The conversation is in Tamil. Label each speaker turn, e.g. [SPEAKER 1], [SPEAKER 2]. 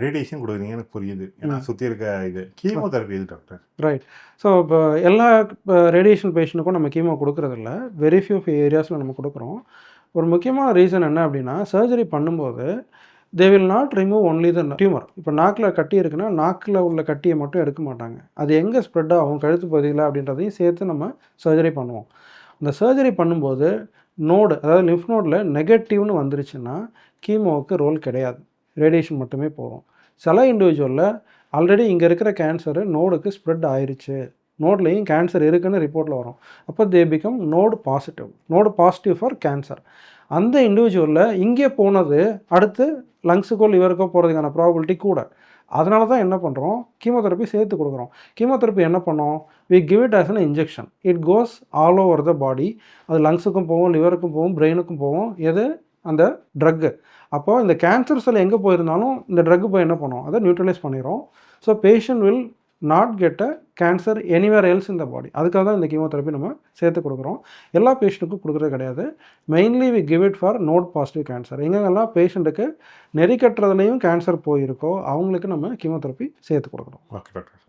[SPEAKER 1] ரேடியேஷன் கொடுக்குறீங்கன்னு புரியுது. ஏன்னா சுற்றி இருக்க இது கீமோதெரப்பி இது டாக்டர்.
[SPEAKER 2] ரைட். ஸோ இப்போ எல்லா ரேடியேஷன் பேஷண்ட்டுக்கும் நம்ம கீமோ கொடுக்குறதில்ல. வெரி ஃபியூ ஏரியாஸில் நம்ம கொடுக்குறோம். ஒரு முக்கியமான ரீசன் என்ன அப்படின்னா, சர்ஜரி பண்ணும்போது they will not remove only the tumour. இப்போ நாக்கில் கட்டி இருக்குன்னா நாக்கில் உள்ள கட்டியை மட்டும் எடுக்க மாட்டாங்க. அது எங்கே ஸ்ப்ரெட் ஆகும் கழுத்து பகுதியில் அப்படின்றதையும் சேர்த்து நம்ம சர்ஜரி பண்ணுவோம். அந்த சர்ஜரி பண்ணும்போது நோடு, அதாவது லிம்ஃப் நோடில் நெகட்டிவ்னு வந்துருச்சுன்னா கீமோவுக்கு ரோல் கிடையாது, ரேடியேஷன் மட்டுமே போதும். சில இண்டிவிஜுவலில் ஆல்ரெடி இங்கே இருக்கிற கேன்சரு நோடுக்கு ஸ்ப்ரெட் ஆயிடுச்சு, நோட்லேயும் கேன்சர் இருக்குன்னு ரிப்போர்ட்டில் வரும். அப்போ they become node positive for cancer. அந்த இண்டிவிஜுவலில் இங்கே போனது அடுத்து லங்ஸுக்கோ லிவருக்கோ போகிறதுக்கான ப்ராபபிலிட்டி கூட. அதனால தான் என்ன பண்ணுறோம், கீமோதெரப்பி சேர்த்து கொடுக்குறோம். கீமோதெரப்பி என்ன பண்ணோம், we give it as an injection. It goes all over the body. அது லங்ஸுக்கும் போகும், லிவருக்கும் போகும், பிரெயினுக்கும் போகும். எது, அந்த ட்ரக்கு. அப்போது இந்த கேன்சர் செல் எங்கே போயிருந்தாலும் இந்த ட்ரக்கு போய் என்ன பண்ணும், அதை நியூட்ரலைஸ் பண்ணிடும். So patient will not get a cancer anywhere else இந்த பாடி. அதுக்காக தான் இந்த கீமோதெரப்பி நம்ம சேர்த்து கொடுக்குறோம். எல்லா பேஷண்ட்டுக்கும் கொடுக்குறது கிடையாது. Mainly we give it for node positive cancer. எங்கெங்கெல்லாம் பேஷண்ட்டுக்கு நெறி கட்டுறதுலையும் கேன்சர் போயிருக்கோ அவங்களுக்கு நம்ம கீமோதெரப்பி சேர்த்து கொடுக்குறோம்.
[SPEAKER 1] Okay doctor.